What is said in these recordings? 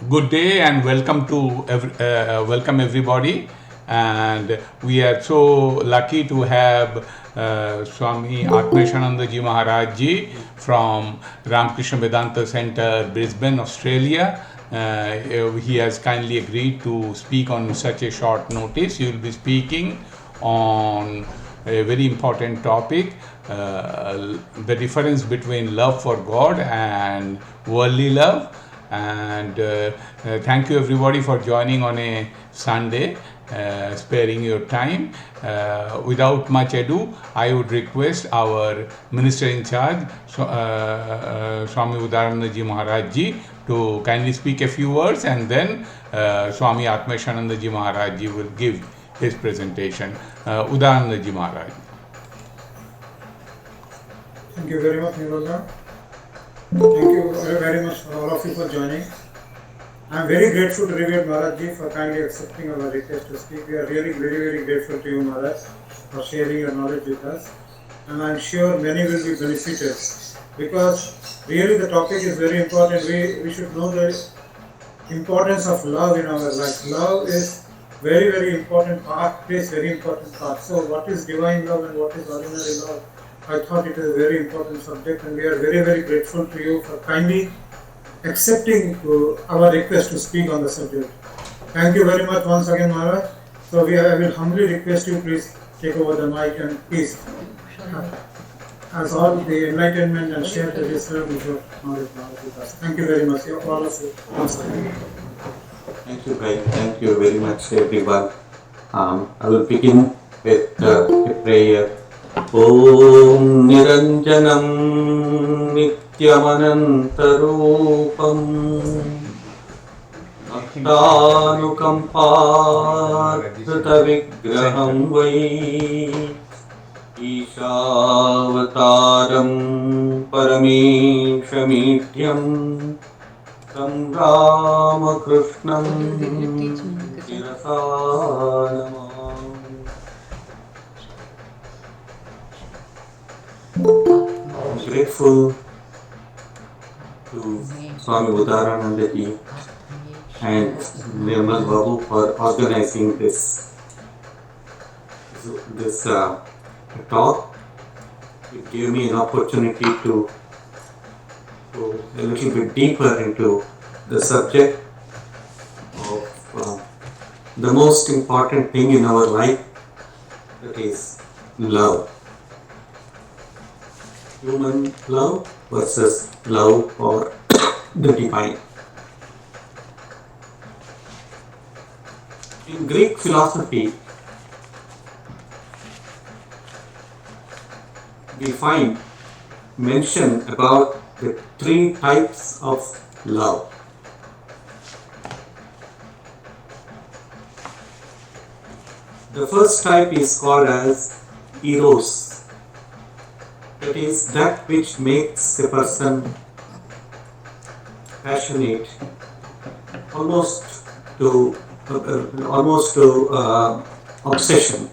Good day and welcome everybody. And we are so lucky to have Swami Atmeshanandaji Maharaj ji from Ramakrishna Vedanta Center, Brisbane, Australia. He has kindly agreed to speak on such a short notice. He will be speaking on a very important topic, the difference between love for God and worldly love. And thank you everybody for joining on a Sunday, sparing your time. Without much ado, I would request our Minister in charge, Swami Vivekananda Maharaj ji, to kindly speak a few words, and then Swami Atmeshanandaji Maharaj ji will give his presentation. Udayanandaji Maharaj. Thank you very much, Niroja. Thank you very much for all of you for joining. I am very grateful to Revered Maharaj ji for kindly accepting our request to speak. We are really very grateful to you, Maharaj, for sharing your knowledge with us. And I am sure many will be benefited, because really the topic is very important. We should know the importance of love in our life. Love is very important part, plays very important part. So what is divine love and what is ordinary love? I thought it is a very important subject, and we are very grateful to you for kindly accepting our request to speak on the subject. Thank you very much once again, Maharaj. So I will humbly request you, please take over the mic and please, as all the enlightenment and share the wisdom with your knowledge with us. Thank you very much, all of you, once again. Thank you, Bhai. Thank you very much, everyone. I will begin with a prayer. Om Niranjanam Nityamanantarupam Bhaktanukampakritavigraham Vai Ishavataram Parameshamidhyam Tam Ramakrishnam Shirasanamam. I'm grateful to Swami Vivekananda and Nirmal Babu for organizing this talk. It gave me an opportunity to go a little bit deeper into the subject of the most important thing in our life, that is love. Human love versus love for the divine. In Greek philosophy, we find mention about the three types of love. The first type is called as eros. That is that which makes a person passionate, almost to obsession.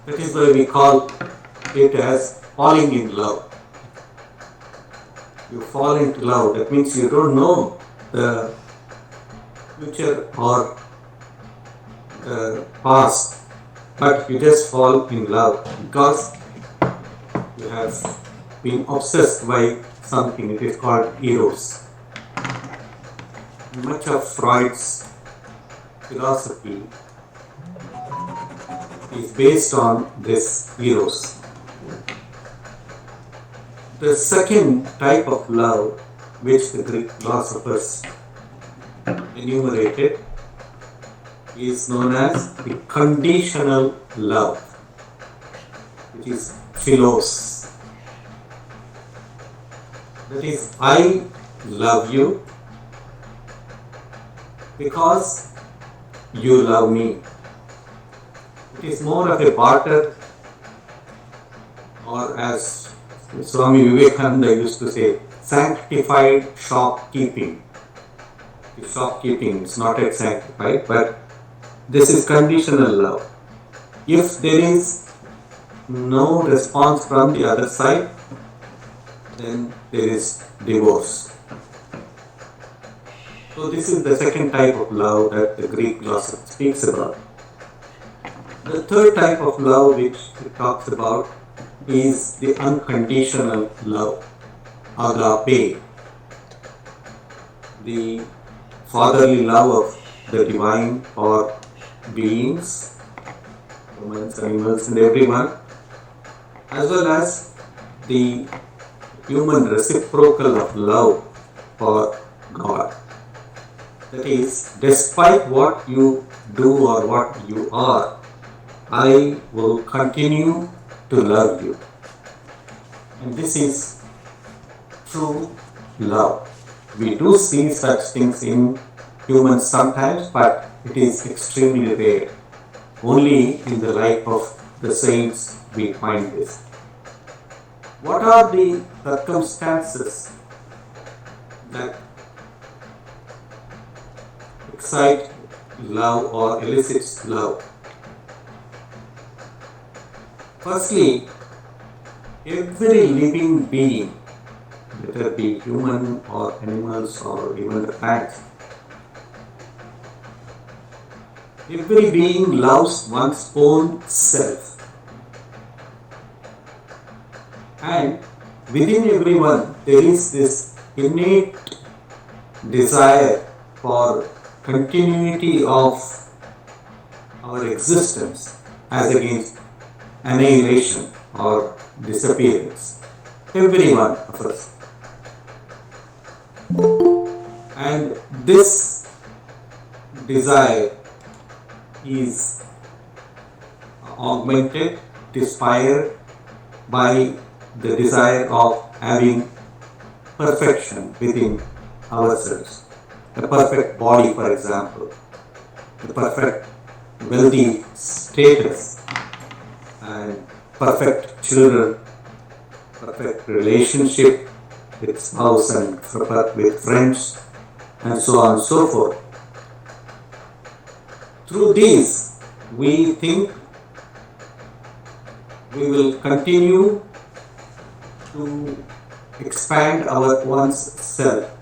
That is why we call it as falling in love. You fall into love. That means you don't know the future or the past, but you just fall in love because you have been obsessed by something. It is called eros. Much of Freud's philosophy is based on this eros. The second type of love which the Greek philosophers enumerated is known as the conditional love, which is philos. That is, I love you because you love me. It is more of a barter, or as Swami Vivekananda used to say, sanctified shopkeeping. Shopkeeping is not yet sanctified, but this is conditional love. If there is no response from the other side, then there is divorce. So this is the second type of love that the Greek philosophy speaks about. The third type of love which it talks about is the unconditional love, agape, the fatherly love of the divine for beings, humans, animals and everyone, as well as the human reciprocal of love for God. That is, despite what you do or what you are, I will continue to love you. And this is true love. We do see such things in humans sometimes, but it is extremely rare. Only in the life of the saints we find this. What are the circumstances that excite love or elicits love? Firstly, every living being, whether it be human or animals or even the plants, every being loves one's own self. And within everyone there is this innate desire for continuity of our existence as against annihilation or disappearance. Every one of us. And this desire is augmented, inspired by the desire of having perfection within ourselves. A perfect body, for example, a perfect wealthy status, and perfect children, perfect relationship with spouse and with friends, and so on and so forth. Through these, we think we will continue to expand our one's self.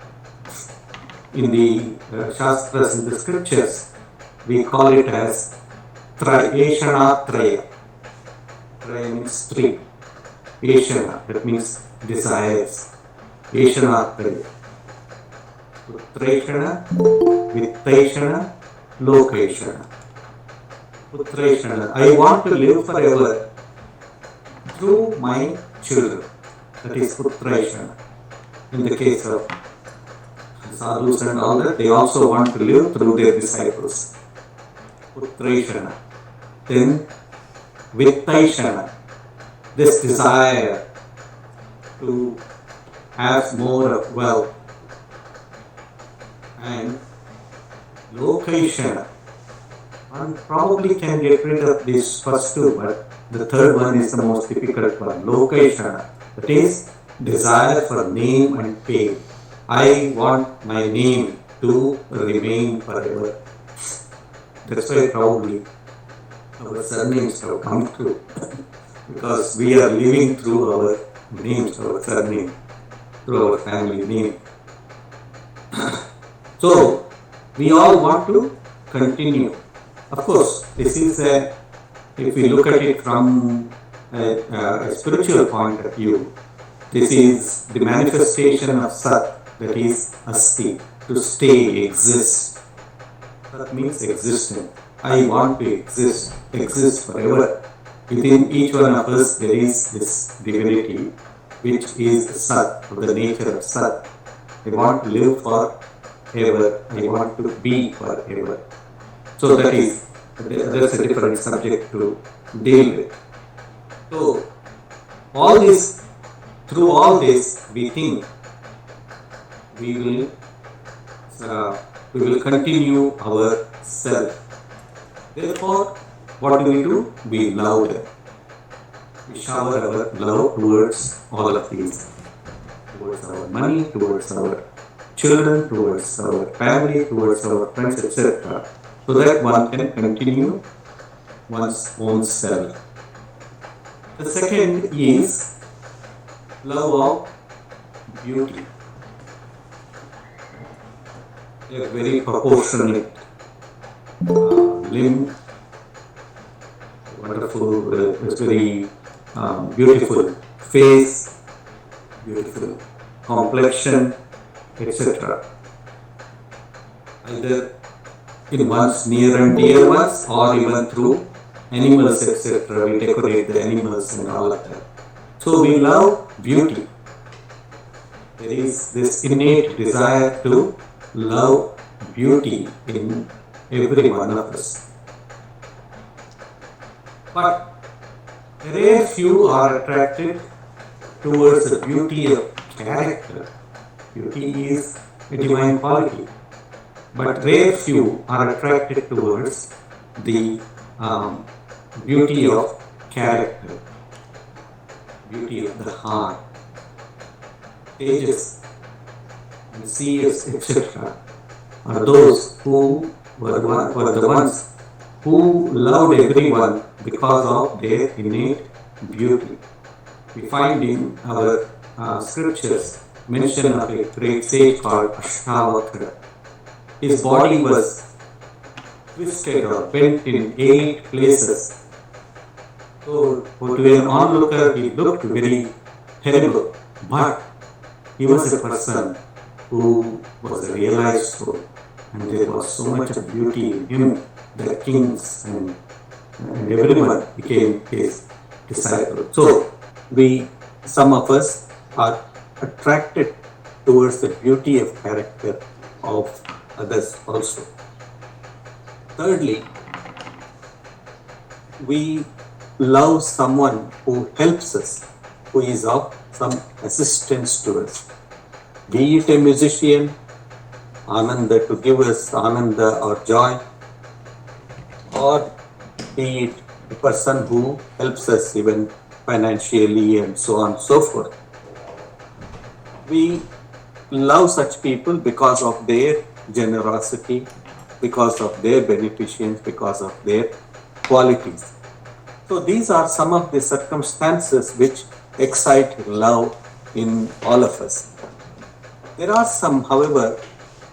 In the Shastras, in the scriptures, we call it as Eshana Traya. Traya means three. Eshana, that means desires. Eshana Traya. Putreshana, Vitteshana, Lokeshana. Putreshana, I want to live forever through my children. That is Putreshana. In the case of sadhus and all that, they also want to live through their disciples. Putreshana. Then Vitteshana, this desire to have more of wealth. And Lokeshana, one probably can get rid of these first two, but the third one is the most difficult one. Lokeshana, that is desire for name and fame. I want my name to remain forever. That's why probably our surnames have come through, because we are living through our names, our surname, through our family name. So, we all want to continue. Of course, this is if we look at it from a spiritual point of view, this is the manifestation of Sat, that is Asti, to stay, exist. That means existence. I want to exist forever. Within each one of us there is this divinity, which is Sat, the nature of Sat. I want to live forever. I want to be forever. So that's a different subject to deal with. So through all this, we think we will continue our self. Therefore, what do? We love them. We shower our love towards all of these. Towards our money, towards our children, towards our family, towards our friends, etc. So that one can continue one's own self. The second is love of beauty. a very proportionate limb, wonderful, it's very beautiful face, beautiful complexion, etc. Either in one's near and dear ones or even through animals, etc. We decorate the animals and all of that. So we love beauty. There is this innate desire to love beauty in every one of us. But rare few are attracted towards the beauty of character. Beauty is a divine quality. But rare few are attracted towards the beauty of character, beauty of the heart. Sages and seers, etc., are those who were the ones who loved everyone because of their innate beauty. We find in our scriptures mention of a great sage called Ashtavakra. His body was twisted or bent in 8 places. So, to an onlooker, he looked very terrible, but he was a person who was a realized soul, and there was so much of beauty in him that kings and everyone became his disciple. So, some of us are attracted towards the beauty of character of others also. Thirdly, we love someone who helps us, who is of some assistance to us. Be it a musician, Ananda, to give us Ananda or joy, or be it a person who helps us even financially and so on and so forth. We love such people because of their generosity, because of their beneficence, because of their qualities. So these are some of the circumstances which excite love in all of us. There are however,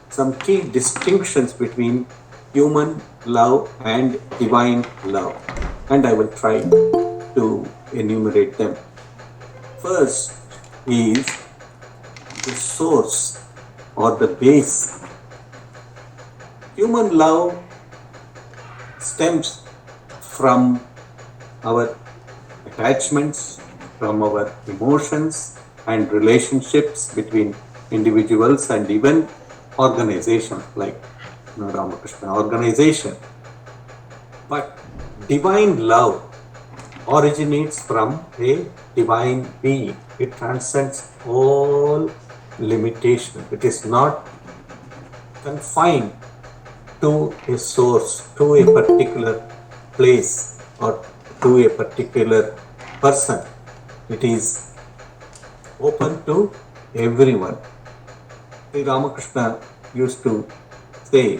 some key distinctions between human love and divine love, and I will try to enumerate them. First is the source or the base. Human love stems from our attachments, from our emotions and relationships between individuals and even organizations like Ramakrishna organization. But divine love originates from a divine being. It transcends all limitation. It is not confined to a source, to a particular place or to a particular person. It is open to everyone. Sri Ramakrishna used to say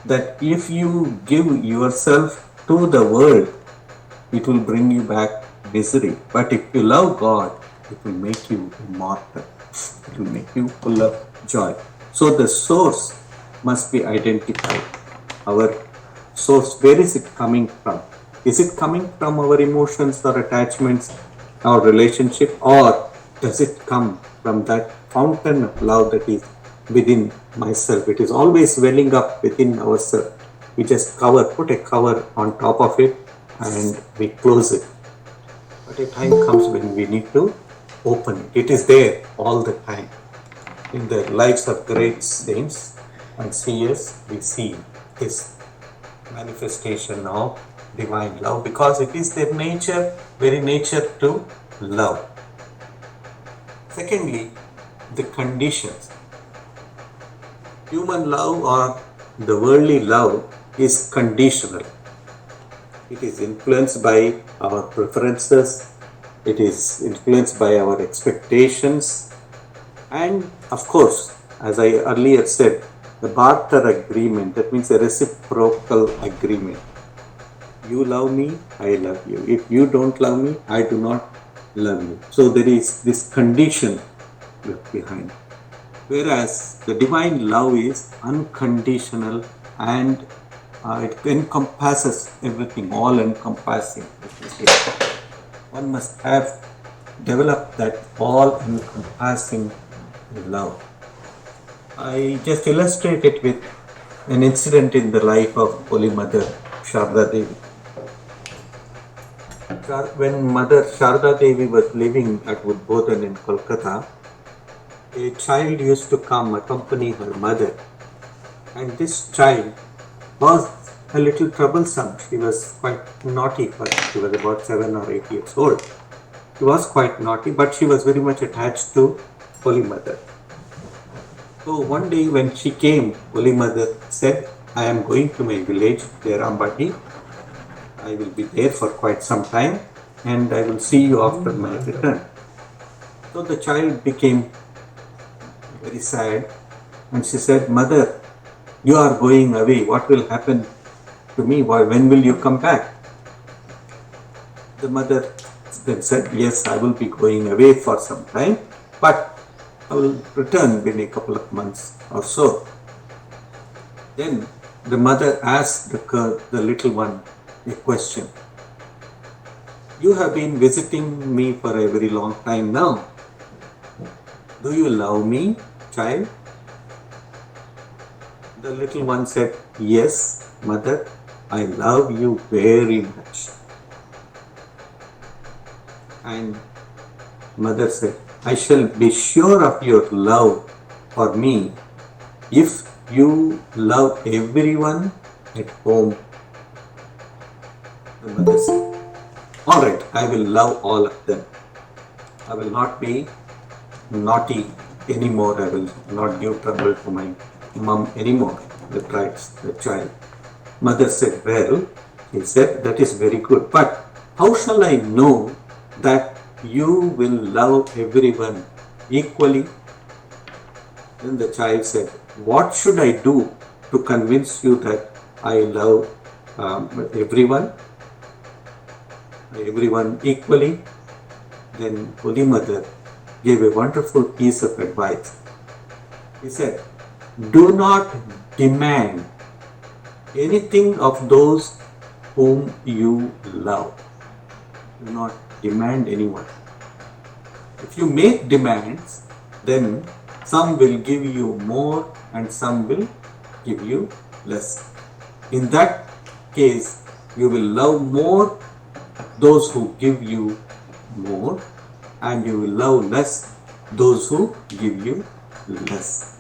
that if you give yourself to the world, it will bring you back misery. But if you love God, it will make you immortal. It will make you full of joy. So the source must be identified. Our source, where is it coming from? Is it coming from our emotions or attachments, our relationship, or does it come from that fountain of love that is within myself? It is always welling up within ourselves. We just put a cover on top of it and we close it. But a time comes when we need to open it. It is there all the time. In the lives of great saints and seers, we see this manifestation of divine love because it is their nature, very nature to love. Secondly, the conditions. Human love or the worldly love is conditional. It is influenced by our preferences, it is influenced by our expectations, and of course, as I earlier said, the barter agreement, that means a reciprocal agreement. You love me, I love you. If you don't love me, I do not love you. So there is this condition behind. Whereas the divine love is unconditional and it encompasses everything, all encompassing. One must have developed that all encompassing love. I just illustrate it with an incident in the life of Holy Mother Sarada Devi. When Mother Sarada Devi was living at Udbodhan in Kolkata, a child used to come accompany her mother, and this child was a little troublesome. She was quite naughty, but she was about 7 or 8 years old. She was quite naughty, but she was very much attached to Holy Mother. So one day when she came, Holy Mother said, I am going to my village, Rambati. I will be there for quite some time and I will see you after my return. So the child became very sad and she said, Mother, you are going away. What will happen to me? When will you come back? The mother then said, yes, I will be going away for some time, but I will return in a couple of months or so. Then the mother asked the little one a question. You have been visiting me for a very long time now. Do you love me, child? The little one said, yes, mother, I love you very much. And mother said, I shall be sure of your love for me if you love everyone at home. The mother said, all right, I will love all of them. I will not be naughty anymore. I will not give trouble to my mom anymore, replies the child. Mother said, well, he said, that is very good, but how shall I know that you will love everyone equally? Then the child said, what should I do to convince you that I love everyone equally? Then Holy Mother gave a wonderful piece of advice. He said, do not demand anything of those whom you love. Do not demand anyone. If you make demands, then some will give you more and some will give you less. In that case, you will love more those who give you more, and you will love less those who give you less.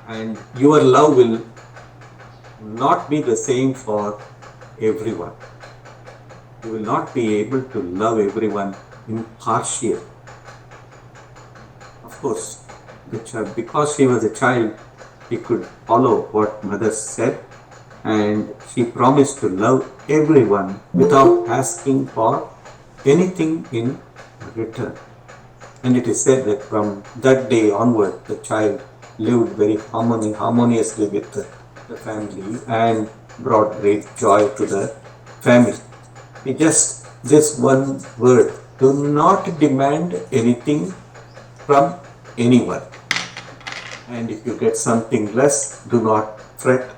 And your love will not be the same for everyone. You will not be able to love everyone impartially. Of course, the child, because she was a child, she could follow what mother said, and she promised to love everyone without asking for anything in return. And it is said that from that day onward, the child lived very harmoniously with the family and brought great joy to the family. Just this one word, do not demand anything from anyone. And if you get something less, do not fret.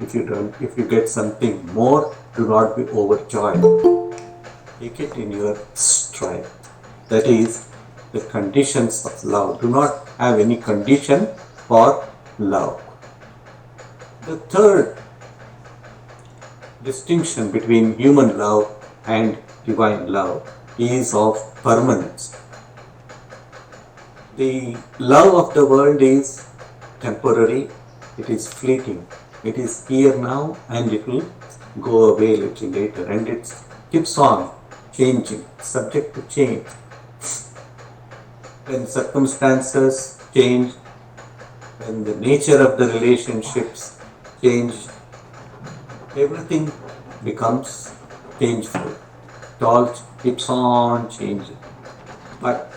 If you get something more, do not be overjoyed. Take it in your stride. That is the conditions of love. Do not have any condition for love. The third distinction between human love and divine love is of permanence. The love of the world is temporary, it is fleeting. It is here now and it will go away a little later, and it keeps on changing, subject to change. When circumstances change, when the nature of the relationships change, everything becomes changeful. It all keeps on changing. But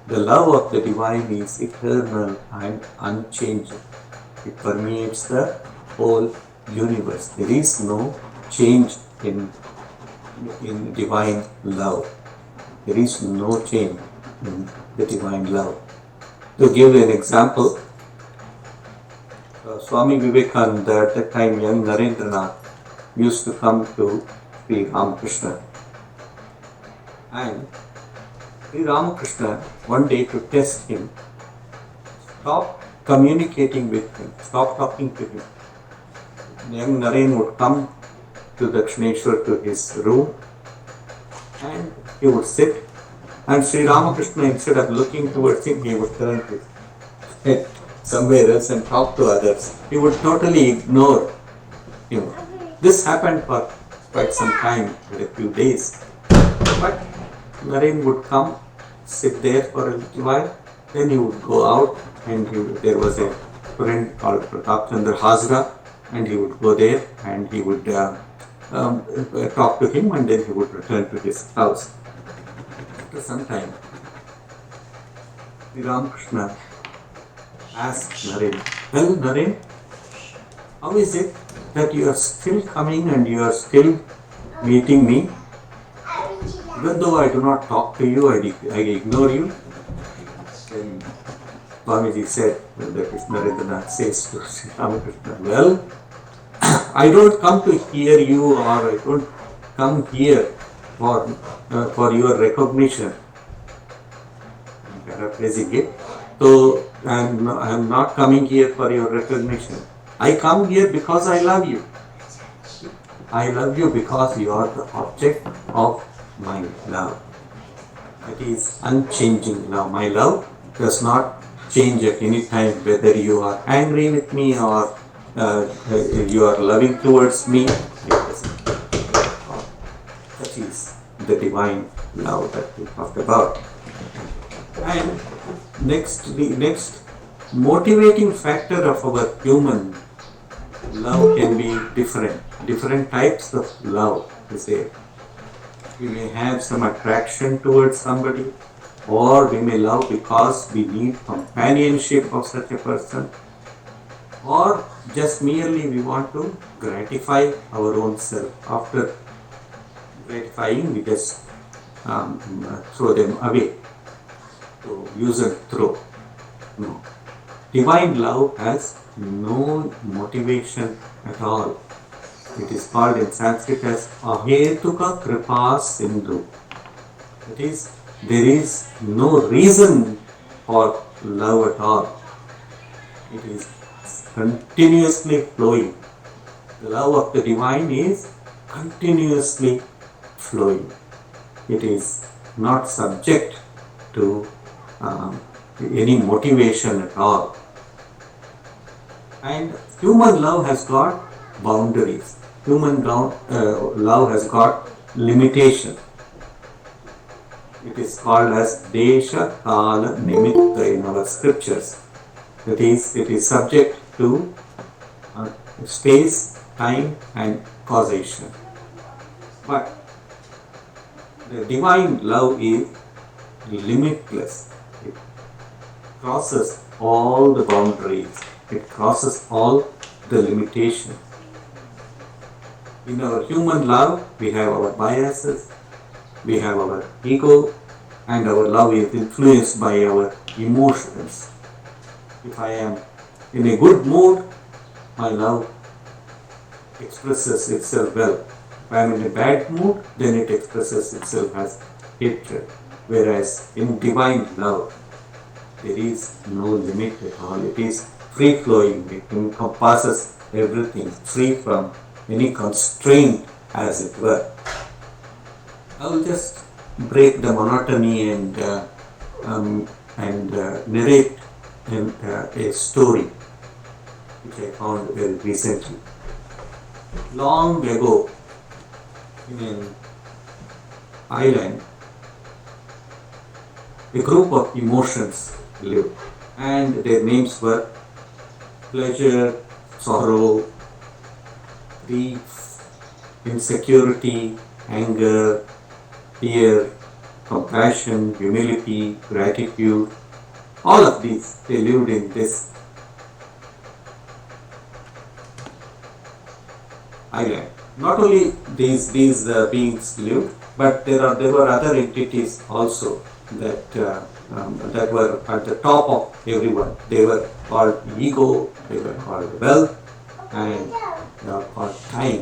the love of the divine is eternal and unchanging. It permeates the whole universe. There is no change in divine love. There is no change in the divine love. To give an example, Swami Vivekananda, at that time young Narendranath, used to come to Sri Ramakrishna. And Sri Ramakrishna, one day to test him, stopped communicating with him, stopped talking to him. Young Naren would come to Dakshineshwar to his room and he would sit, and Sri Ramakrishna, instead of looking towards him, he would turn his head somewhere else and talk to others. He would totally ignore him. This happened for quite some time, for a few days. But Naren would come, sit there for a little while, then he would go out, and there was a friend called Pratap Chandra Hazra, and he would go there and he would talk to him, and then he would return to his house. After some time, Sri Ramakrishna asked Naren, "Well, Naren, how is it that you are still coming and you are still meeting me? Even though I do not talk to you, I ignore you." Then Swamiji said, that is Narendranath says to Sri Ramakrishna, "Well, I don't come to hear you, or I don't come here for your recognition." I'm paraphrasing it. So I'm not coming here for your recognition. I come here because I love you. I love you because you are the object of my love. That is unchanging love. My love does not change at any time, whether you are angry with me or you are loving towards me. That is the divine love that we talked about. And the next motivating factor of our human love can be different. Different types of love is there. We may have some attraction towards somebody, or we may love because we need companionship of such a person, or just merely we want to gratify our own self. After gratifying, we just throw them away. So use and throw. No. Divine love has no motivation at all. It is called in Sanskrit as ahetuka kripa sindhu. That is, there is no reason for love at all. It is continuously flowing. The love of the divine is continuously flowing. It is not subject to any motivation at all. And human love has got boundaries. Human love has got limitation. It is called as Desha Kala Nimitta in our scriptures. That is, it is subject to space, time and causation. But the divine love is limitless. It crosses all the boundaries. It crosses all the limitations. In our human love, we have our biases, we have our ego, and our love is influenced by our emotions. If I am in a good mood, my love expresses itself well. If I am in a bad mood, then it expresses itself as hatred. Whereas in divine love, there is no limit at all. It is free-flowing. It encompasses everything, free from any constraint, as it were. I will just break the monotony and narrate a story which I found very recently. Long ago, in an island, a group of emotions lived, and their names were pleasure, sorrow, grief, insecurity, anger, fear, compassion, humility, gratitude. All of these, they lived in this island. Not only these beings lived, but there were other entities also that that were at the top of everyone. They were called ego, they were called wealth, and they are called time,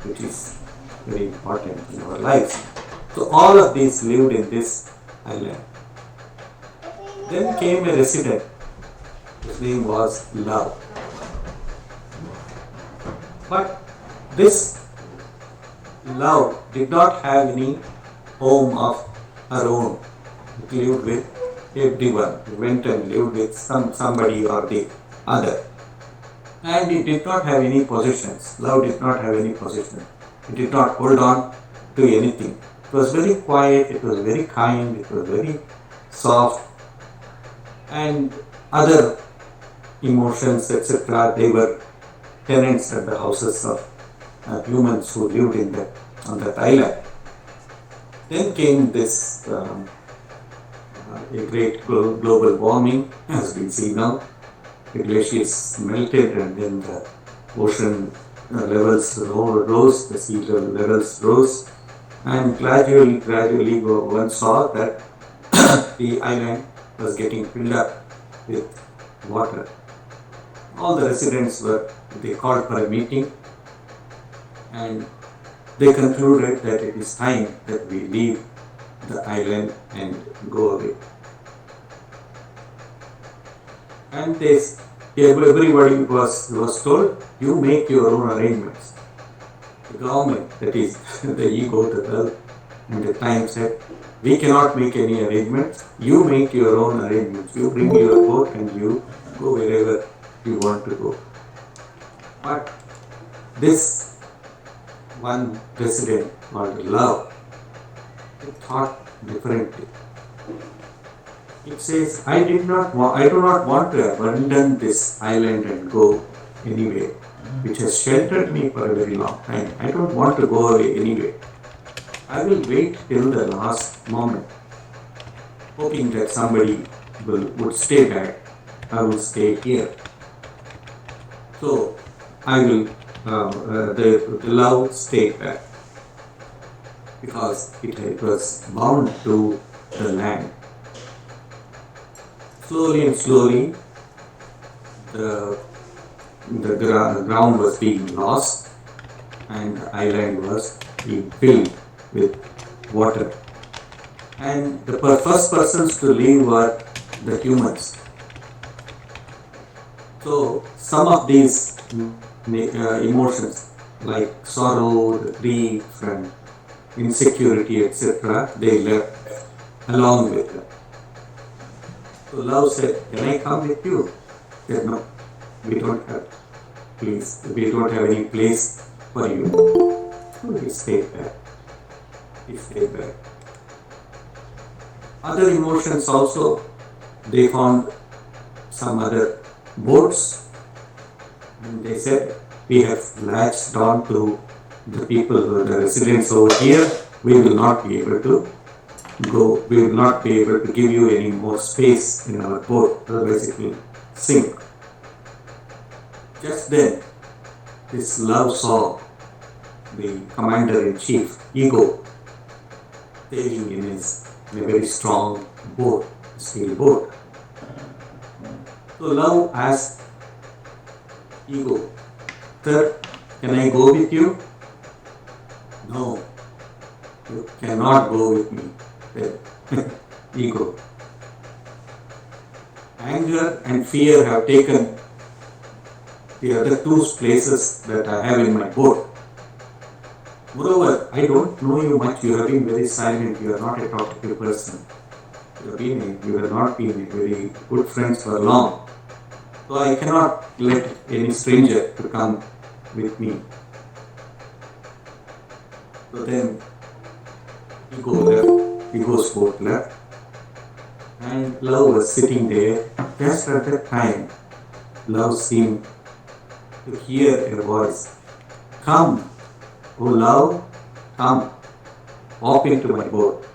which is very important in our lives. So all of these lived in this island. Then came a resident. His name was Love. But this Love did not have any home of her own. It lived with everyone. It went and lived with somebody or the other. And it did not have any possessions. Love did not have any possessions. It did not hold on to anything. It was very quiet, it was very kind, it was very soft, and other emotions, etc. They were tenants at the houses of humans who lived on that island. Then came this a great global warming, as we see now. The glaciers melted, and then the ocean levels rose, the sea levels rose, and gradually one saw that the island was getting filled up with water. All the residents they called for a meeting, and they concluded that it is time that we leave the island and go away. And everybody was told, you make your own arrangements. The government, that is the ego, the wealth, and the time said, we cannot make any arrangements. You make your own arrangements. You bring your boat and you go wherever you want to go. But this one resident called Love, it thought differently. It says, I do not want to abandon this island and go anywhere, which has sheltered me for a very long time. I don't want to go away anyway. I will wait till the last moment, hoping that somebody would stay back. I will stay here. So I will, the Love stayed back because it was bound to the land. Slowly and slowly, the ground was being lost and the island was being filled with water. And the first persons to leave were the humans. So some of these emotions like sorrow, the grief and insecurity, etc., they left along with them. So Love said, can I come with you? He said, no, we don't have any place for you. So he stayed back. Other emotions also, they found some other boats, and they said, we have latched on to the people, the residents over here, we will not be able to give you any more space in our boat, otherwise it will sink. Just then, this Love saw the commander-in-chief, Ego, sailing in a very strong boat, steel boat. So Love asked Ego, sir, can I go with you? No, you cannot go with me. Ego. Anger and fear have taken the other two places that I have in my boat. Moreover, I don't know you much. You have been very silent. You are not a talkative person. You have not been very good friends for long. So I cannot let any stranger to come with me. So then Ego's boat left, and Love was sitting there. Just at that time, Love seemed to hear a voice. Come, oh Love, come, hop into my boat.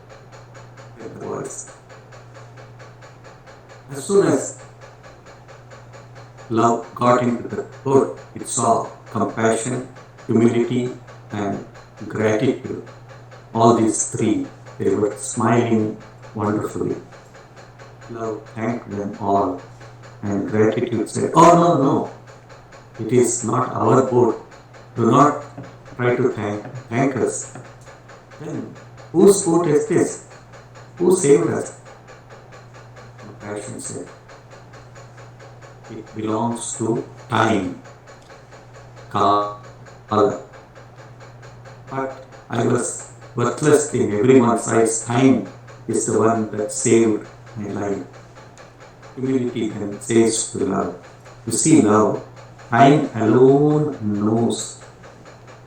Heard the voice. As soon as Love got into the boat, it saw compassion, humility, and gratitude. All these three, they were smiling wonderfully. Love thanked them all, and gratitude said, "Oh, no, no, it is not our boat. Do not try to thank us." Then, whose boat is this? Who saved us? Compassion said, "It belongs to time, Kala. But I was worthless in everyone's eyes. Time is the one that saved my life." Humility then says to love, "You see, love, time alone knows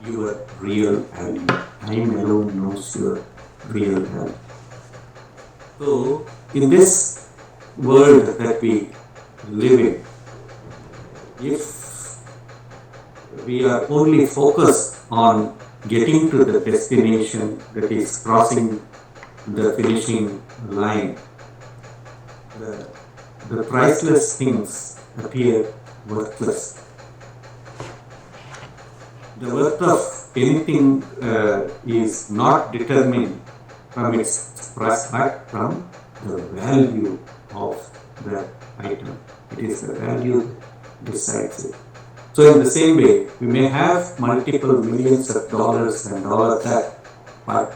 your real value. Time alone knows your real value." So, in this world that we live in, if we are only focused on getting to the destination, that is crossing the finishing line, the priceless things appear worthless. The worth of anything is not determined from its price, but from the value of the item. It is the value that decides it. So in the same way, we may have multiple millions of dollars and all of that, but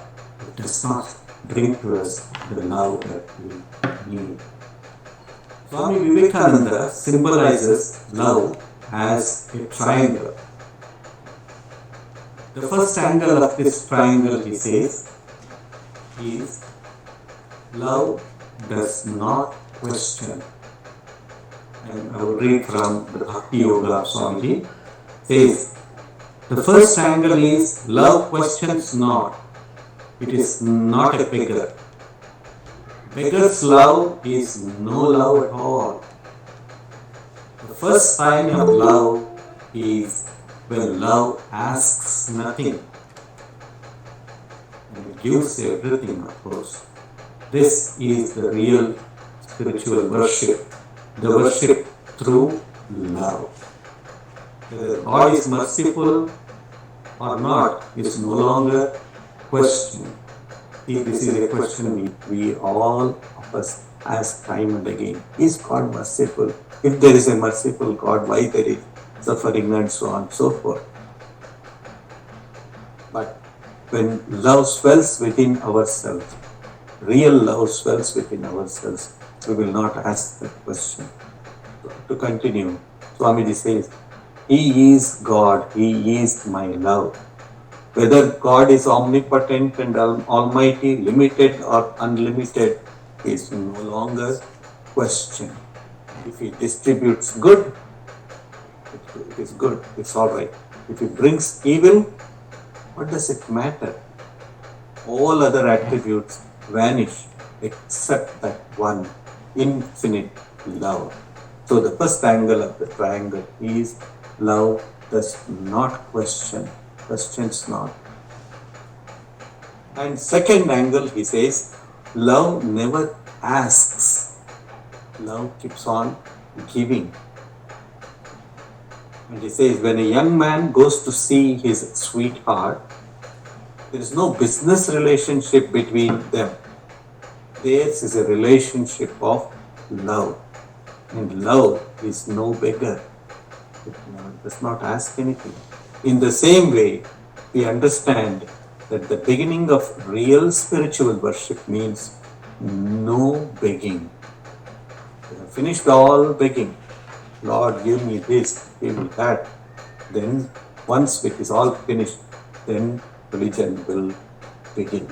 it does not bring to us the love that we need. Swami Vivekananda symbolizes love as a triangle. The first angle of this triangle, he says, is love does not question. And I will read from the Bhakti Yoga of Swamiji. Says, the first angle is love questions not. It is not a beggar. Beggar's love is no love at all. The first sign of love is when love asks nothing and gives everything, of course. This is the real spiritual worship, the worship through love. Whether God is merciful or not is no longer questioned. See, this is a question we all of us ask time and again. Is God merciful? If there is a merciful God, why there is suffering and so on and so forth? But when love swells within ourselves, real love swells within ourselves, we will not ask that question. To continue, Swamiji says, He is God, He is my love. Whether God is omnipotent and almighty, limited or unlimited, is no longer questioned. If He distributes good, it is good, it's alright. If He brings evil, what does it matter? All other attributes vanish except that one, infinite love. So the first angle of the triangle is love does not question, questions not. And second angle, he says, love never asks. Love keeps on giving. And he says, when a young man goes to see his sweetheart, there is no business relationship between them. Theirs is a relationship of love. And love is no beggar. It does not ask anything. In the same way, we understand that the beginning of real spiritual worship means no begging. We have finished all begging. Lord, give me this, give me that. Then, once it is all finished, then religion will begin.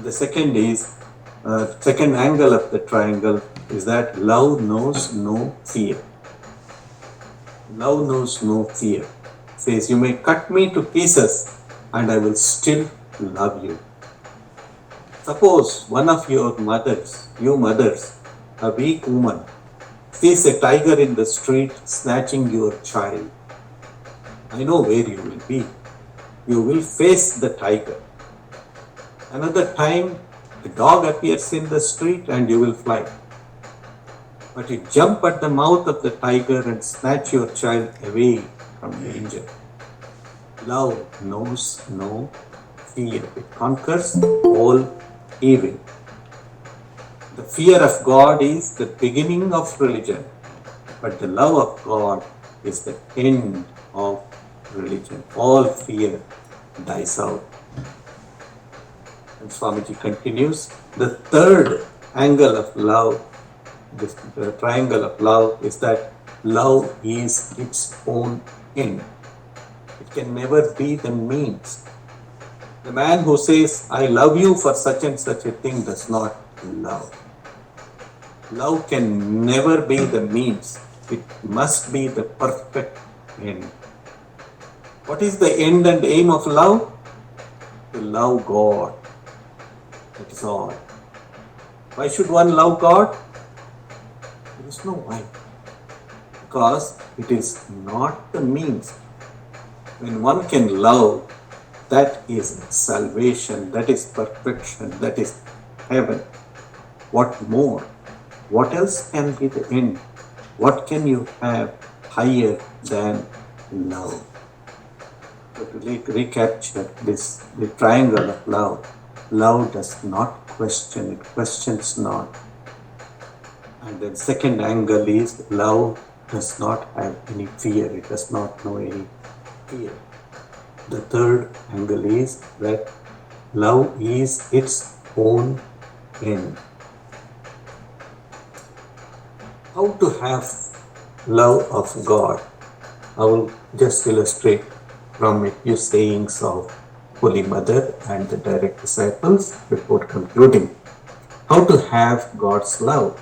The second is, second angle of the triangle is that love knows no fear. Love knows no fear. It says, you may cut me to pieces and I will still love you. Suppose one of your mothers, you mothers, a weak woman, sees a tiger in the street snatching your child. I know where you will be. You will face the tiger. Another time, a dog appears in the street and you will fly. But you jump at the mouth of the tiger and snatch your child away from danger. Love knows no fear. It conquers all evil. The fear of God is the beginning of religion, but the love of God is the end of religion. All fear dies out. And Swamiji continues, the third angle of love, this triangle of love, is that love is its own end. It can never be the means. The man who says, I love you for such and such a thing does not love. Love can never be the means. It must be the perfect end. What is the end and aim of love? To love God. That is all. Why should one love God? There is no why. Because it is not the means. When one can love, that is salvation, that is perfection, that is heaven. What more? What else can be the end? What can you have higher than love? So to recapture this, the triangle of love, love does not question, it questions not. And then second angle is love does not have any fear, it does not know any fear. The third angle is that love is its own end. How to have love of God? I will just illustrate from a few sayings of Holy Mother and the direct disciples before concluding. How to have God's love?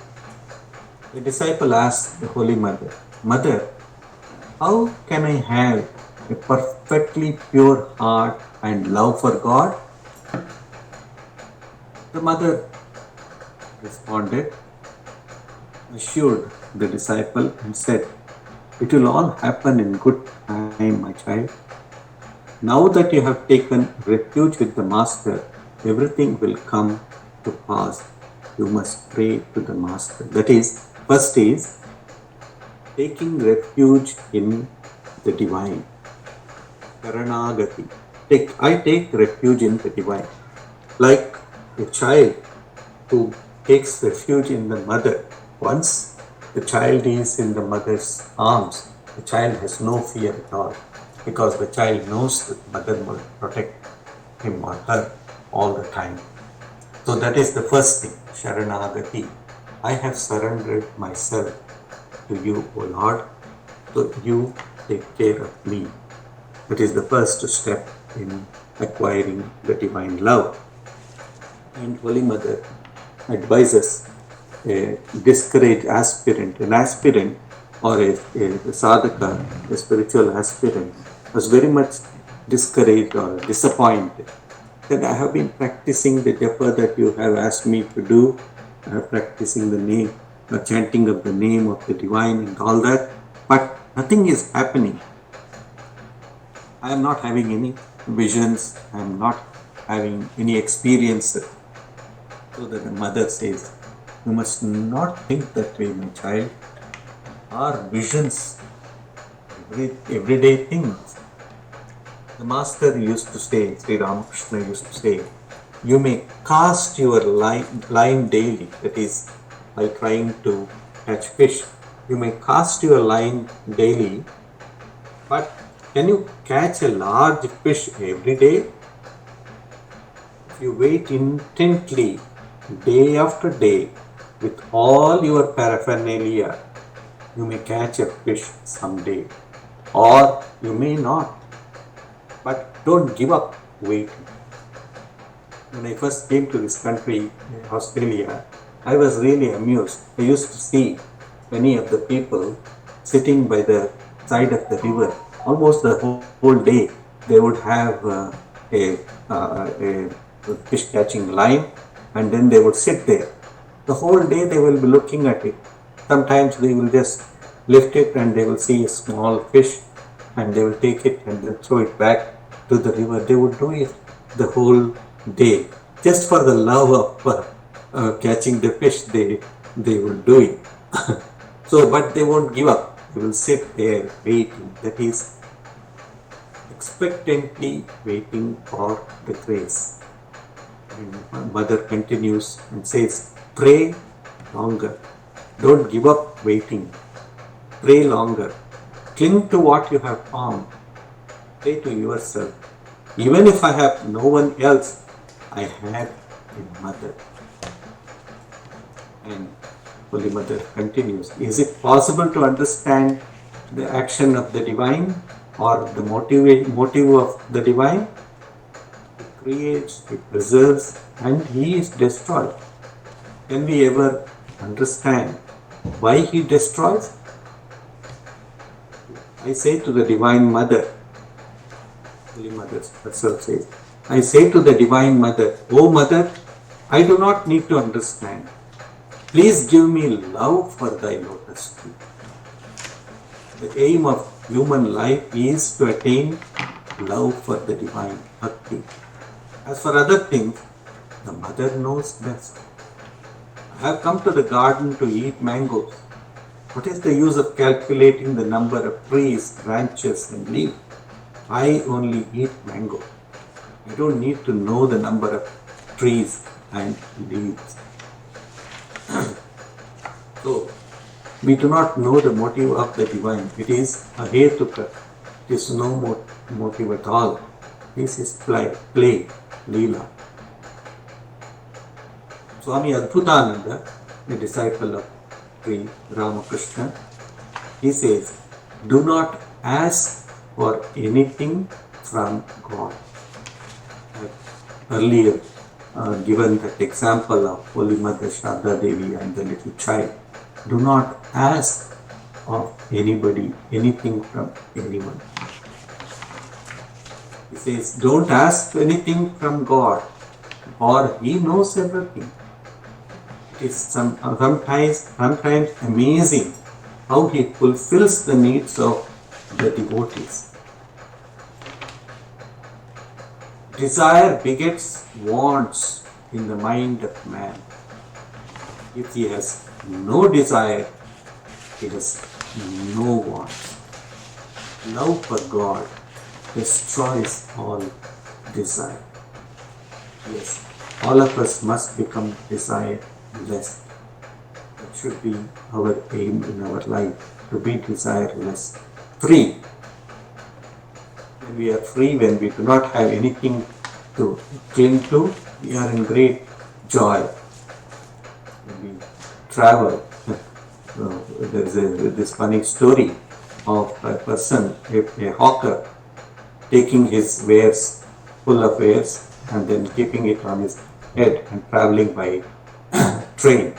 The disciple asked the Holy Mother, Mother, how can I have a perfectly pure heart and love for God? The mother responded, assured the disciple and said, it will all happen in good time, my child. Now that you have taken refuge with the Master, everything will come to pass. You must pray to the Master. That is, first is taking refuge in the divine. Sharanagati. I take refuge in the divine. Like a child who takes refuge in the mother. Once the child is in the mother's arms, the child has no fear at all, because the child knows that the mother will protect him or her all the time. So that is the first thing, Sharanagati. I have surrendered myself to you, O Lord, so you take care of me. That is the first step in acquiring the divine love. And Holy Mother advises a discouraged aspirant, an aspirant or a sadhaka, a spiritual aspirant, was very much discouraged or disappointed. That I have been practicing the japa that you have asked me to do, I have practicing the name, the chanting of the name of the divine and all that, but nothing is happening. I am not having any visions, I am not having any experiences. So that the mother says, you must not think that way, my child. Our visions, everyday things. The Master used to say, Sri Ramakrishna used to say, you may cast your line daily, that is, by trying to catch fish. You may cast your line daily, but can you catch a large fish every day? If you wait intently, day after day, with all your paraphernalia, you may catch a fish someday, or you may not. But don't give up waiting. When I first came to this country, Australia, I was really amused. I used to see many of the people sitting by the side of the river. Almost the whole day, they would have a fish catching line, and then they would sit there. The whole day they will be looking at it. Sometimes they will just lift it and they will see a small fish and they will take it and then throw it back to the river. They would do it the whole day. Just for the love of catching the fish, they will do it. So, but they won't give up. They will sit there waiting. That is, expectantly waiting for the grace. And Mother continues and says, Pray longer. Don't give up waiting. Pray longer. Cling to what you have found. Say to yourself, even if I have no one else, I have a mother. And Holy Mother continues, is it possible to understand the action of the divine or the motive of the divine? He creates, he preserves, and he is destroyed. Can we ever understand why he destroys? I say to the Divine Mother, Holy Mother herself says, I say to the Divine Mother, O Mother, I do not need to understand. Please give me love for thy lotus feet. The aim of human life is to attain love for the divine bhakti. As for other things, the mother knows best. I have come to the garden to eat mangoes. What is the use of calculating the number of trees, branches and leaves? I only eat mango. I don't need to know the number of trees and leaves. So, we do not know the motive of the divine. It is a hetuka. It is no motive at all. This is play, leela. Swami Adbhutananda, the disciple of Sri Ramakrishna, he says, do not ask for anything from God. Earlier given that example of Holy Mother Sarada Devi and the little child. Do not ask of anybody anything from anyone. He says, don't ask anything from God, or He knows everything. It is sometimes amazing how He fulfills the needs of the devotees. Desire begets wants in the mind of man. If he has no desire, he has no wants. Love for God destroys all desire. Yes, all of us must become desireless. That should be our aim in our life, to be desireless, free. When we are free, when we do not have anything to cling to, we are in great joy. When we travel, there is this funny story of a person, a hawker, taking his wares, full of wares, and then keeping it on his head and traveling by train.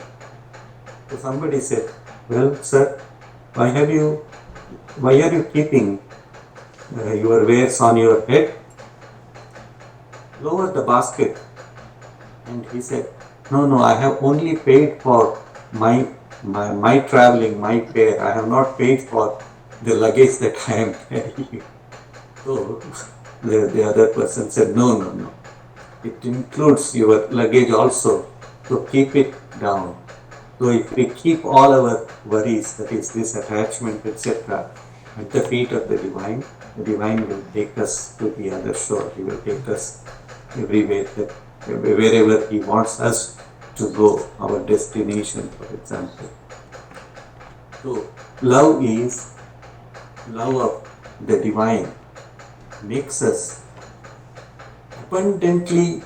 So somebody said, well, sir, why are you keeping your wares on your head? Lower the basket. And he said, no, I have only paid for my traveling, my fare. I have not paid for the luggage that I am carrying. So the other person said, no. It includes your luggage also. So keep it down. So if we keep all our worries, that is this attachment, etc., at the feet of the divine will take us to the other shore. He will take us everywhere, wherever He wants us to go, our destination, for example. So love of the divine makes us abundantly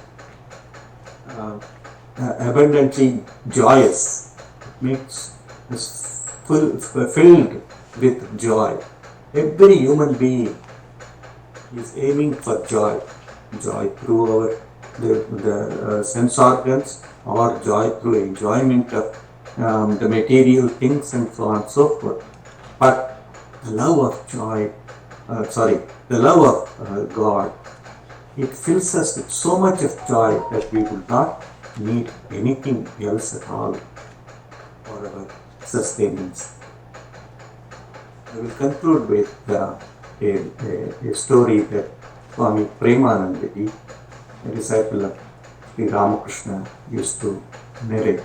joyous. It makes us filled with joy. Every human being is aiming for joy through the sense organs, or joy through enjoyment of the material things and so on and so forth. But the love of God, it fills us with so much of joy that we will not need anything else at all for our sustenance. I will conclude with a story that Swami Premanandaji, a disciple of Sri Ramakrishna, used to narrate.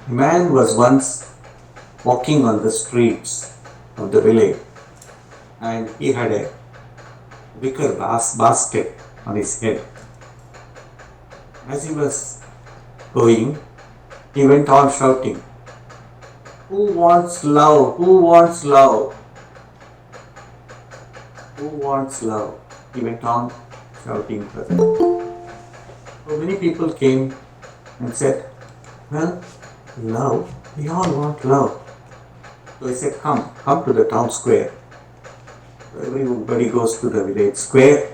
A man was once walking on the streets of the village, and he had a wicker basket on his head. As he was going, he went on shouting, "Who wants love? Who wants love? Who wants love?" He went on shouting for them. So many people came and said, "Well, love, we all want love." So he said, come to the town square. So everybody goes to the village square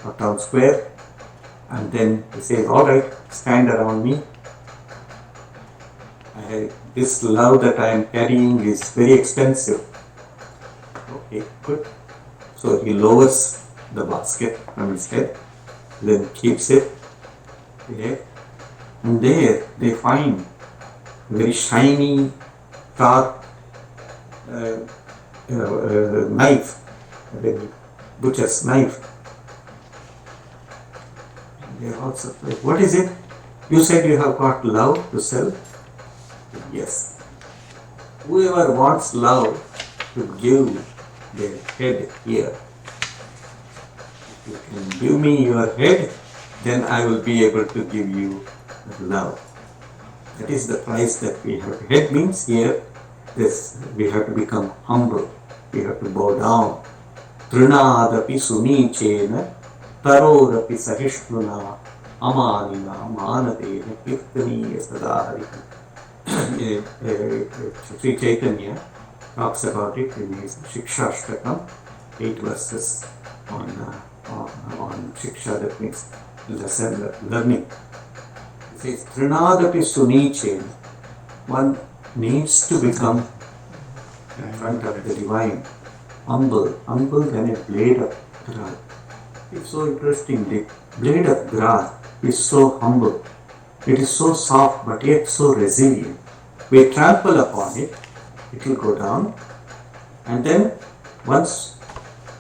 or town square, and then he says, "All right, stand around me. This love that I am carrying is very expensive." Okay, good. So he lowers the basket from his head, then keeps it there, and there they find very shiny, sharp knife, a butcher's knife. They are all surprised. "What is it? You said you have got love to sell?" "Yes. Whoever wants love to give their head here. If you can give me your head, then I will be able to give you love." That is the price that we have. Head means here, this we have to become humble. We have to bow down. Trinadapi sunichena tarorapi sahishnuna amanina manadena kirtaniya sadahari. Sri Chaitanya talks about it in his Shikshashtakam, 8 verses on Shiksha, that means lesson learning. It says, Trinadapi sunichena, one needs to become in front of the divine, humble than a blade of grass. It's so interesting, the blade of grass is so humble. It is so soft but yet so resilient. We trample upon it, it will go down, and then once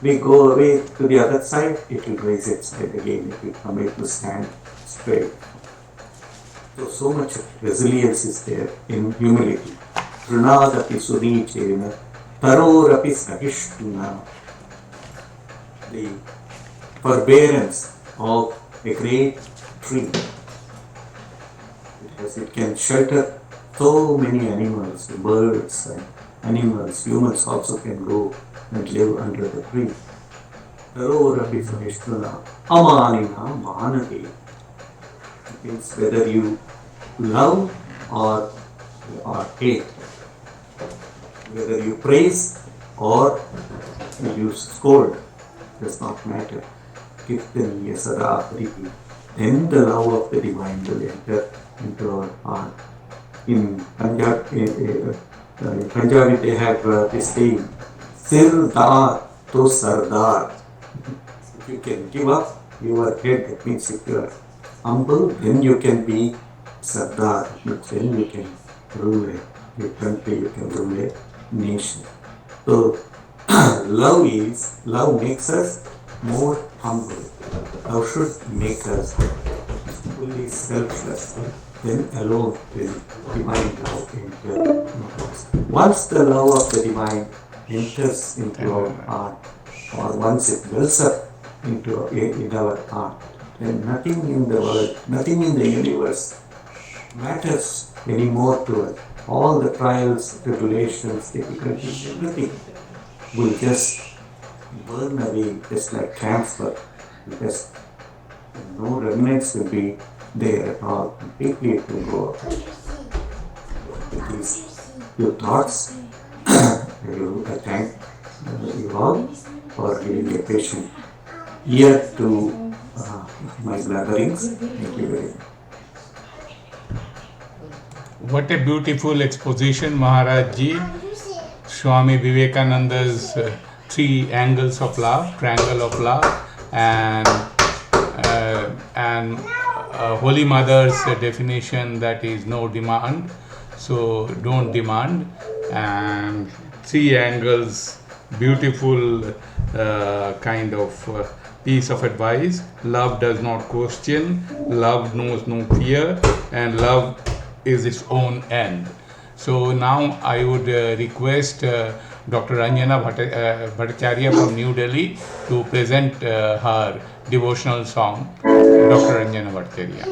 we go away to the other side, it will raise its head again, it will come able to stand straight. So much resilience is there in humility. Trinadapi sunichena tarorapi sahishnuna. The forbearance of a great tree. Because it can shelter so many animals, birds and animals, humans also can go and live under the tree. Tarorapi sahishnuna amanina manade. It means whether you love or hate, whether you praise or you scold, does not matter. Kirtaniya sada priti. Then the love of the divine will enter into our heart. In Punjabi they have this saying, Sirdar to Sardar. If you can give up your head, that means if you are humble, then you can be Sardar, then you can rule a country, you can rule a nation. So, love makes us more humble. Love should make us fully selfless. Then alone will divine love enter. Once the love of the divine enters into our heart, or once it wells up in our heart, then nothing in the world, nothing in the universe matters anymore to us. All the trials, tribulations, difficulties, everything will just burn away just like camphor. Because no remnants will be there at all. Completely it will go up. With these few thoughts, I will thank you all for giving a patient ear to my blabberings. Thank you very much. What a beautiful exposition, Maharaj Ji. Swami Vivekananda's 3 angles of love, triangle of love, and Holy Mother's definition, that is no demand, so don't demand, and 3 angles, beautiful kind of piece of advice. Love does not question, love knows no fear, and love is its own end. So now I would request Dr. Ranjana Bhattacharya from New Delhi to present her devotional song. Dr. Ranjana Bhattacharya.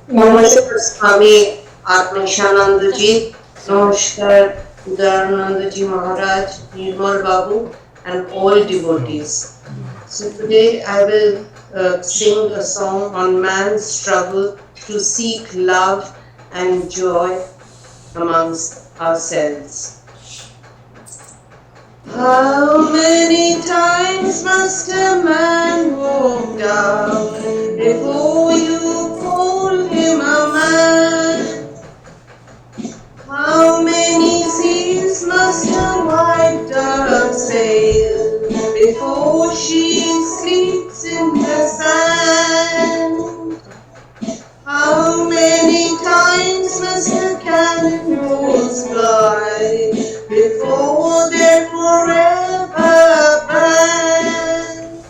Namaskar Swami Atmeshanandaji, Namaskar Udaranandaji Maharaj, Nirmal Babu, and all devotees. So today I will sing a song on man's struggle to seek love and joy amongst ourselves. How many times must a man walk down before you call him a man? How many seas must a white dove sail before she sleeps in the sand? How many times must the cannonballs fly before they're forever banned?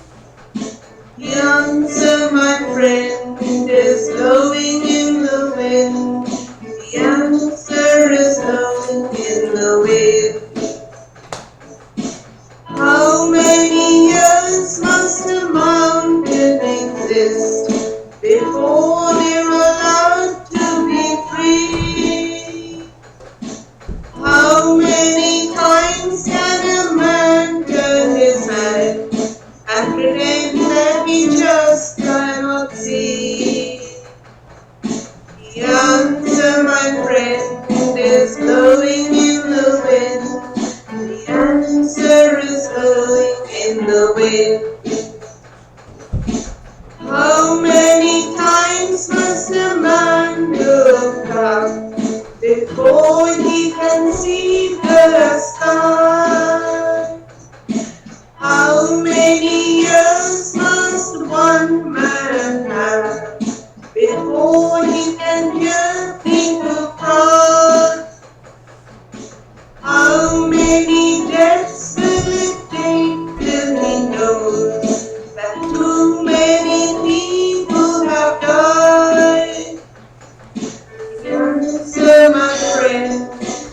The answer, my friend, is blowing in the wind. The answer is blowing in the wind. How many years must a mountain exist before they're allowed to be free? How many times can a man turn his head and pretend that he just cannot see? The answer, my friend, is blowing in the wind. The answer is blowing in the wind. How many times must a man look up before he can see the sky? How many years must one man have before he can hear people cry? How many deaths will it take till he knows that too many people have died? The answer, my friend,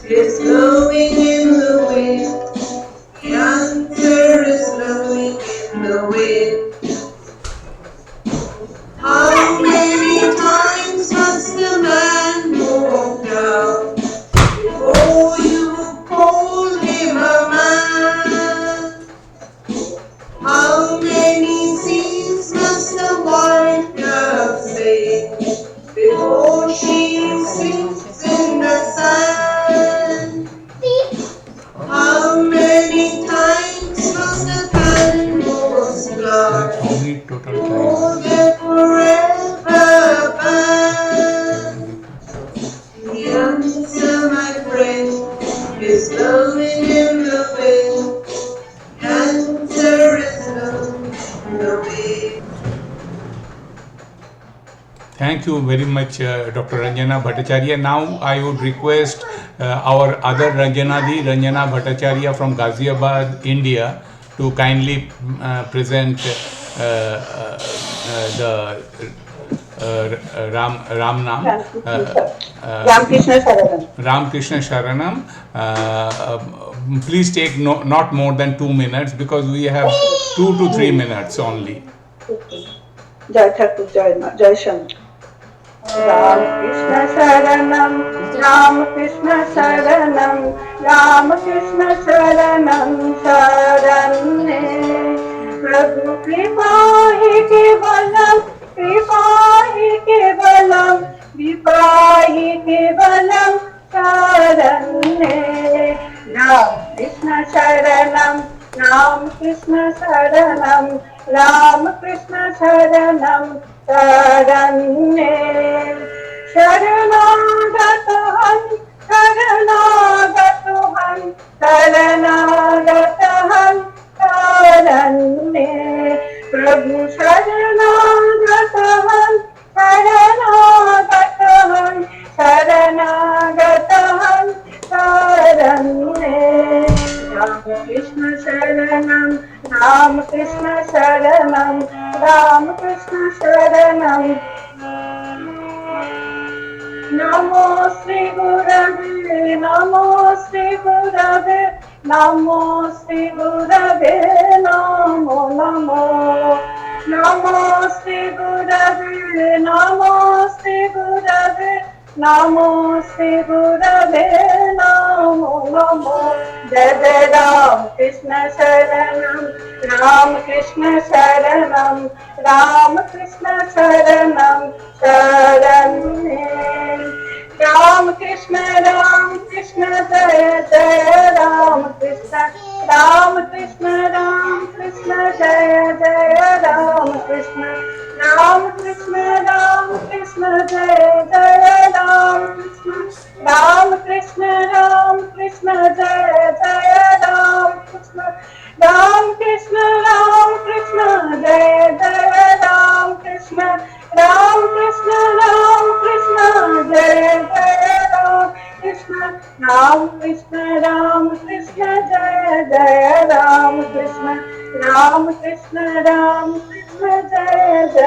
is blowing in the wind. The answer is blowing in the wind. How many times must a man walk down before you call him a man? How many seas must a white dove sail before she sleeps in the sand? How many times must the cannonballs fly before they're forever banned? The answer, my friend, is blowing in the wind. The answer is blowing in the wind. Thank you very much, Dr. Ranjana Bhattacharya. Now I would request our other Ranjana Bhattacharya from Ghaziabad, India, to kindly present the Ram Nam. Ramakrishna Saranam. Ramakrishna Sharanam. Please take not more than 2 minutes because we have 2 to 3 minutes only. Jai Thakur, Jai Shankar. Ramakrishna Saranam, Ramakrishna Saranam, Ramakrishna Saranam Sarane. Prabhu Kripa hi kevalam, Kripa hi kevalam, Kripa hi kevalam Sarane. Ram Krishna Saranam, Ram Krishna Saranam, Ram Krishna Saranam Sarane. Sharanagatahan, Sharanagatahan, Sharanagatahan Sarane. Prabhu Sharanagatahan, Sharanagatahan, Sharanagatahan Sarane. Ramakrishna Sharanam, Ramakrishna Sharanam, Ramakrishna Sharanam. Namo Sri Gurave, Namo Sri Gurave, Namo Sri Gurave, Namo Namo. Namaste Gurave, Namaste Gurave, Namaste Gurave, Namo Namo. Jai Jai Ram Krishna Sharanam, Ram Krishna Sharanam, Ram Krishna Sharanam, Sharanam. Ram Krishna Jaya Jaya Ram Krishna Jaya Jaya Ram Krishna Jaya Jaya Ram Krishna Jaya Jaya Ram Krishna Jaya Jaya Ram Krishna Jaya Jaya Ram Krishna Jaya Jaya Ram Krishna Jaya Jaya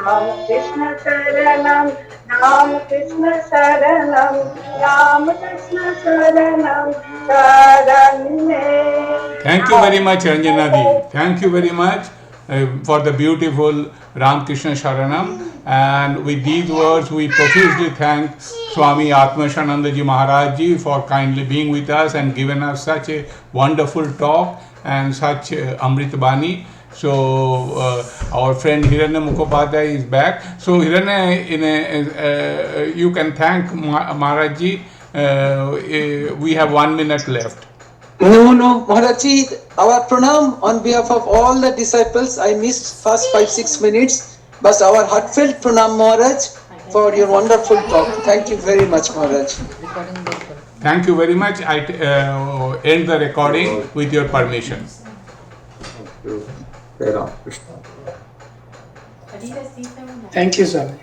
Ram Krishna Sharanam, Ram Krishna Sharanam, Ram Krishna Sharanam, Sharanam. Thank you very much, Ranjana Ji. Thank you very much for the beautiful Ramakrishna Sharanam. And with these words, we profusely thank Swami Atmeshanandaji Maharaj Ji for kindly being with us and giving us such a wonderful talk and such Amrit Bani. So our friend Hiranya Mukhopadhyay is back. So Hiranya, you can thank Maharaj Ji. We have 1 minute left. No, Maharaji, our pranam on behalf of all the disciples. I missed first 5-6 minutes, but our heartfelt pranam, Maharaj, for your wonderful talk. Thank you very much, Maharaj. Thank you very much. I end the recording with your permission. Thank you. Jai Ram Krishna. Thank you, Swami.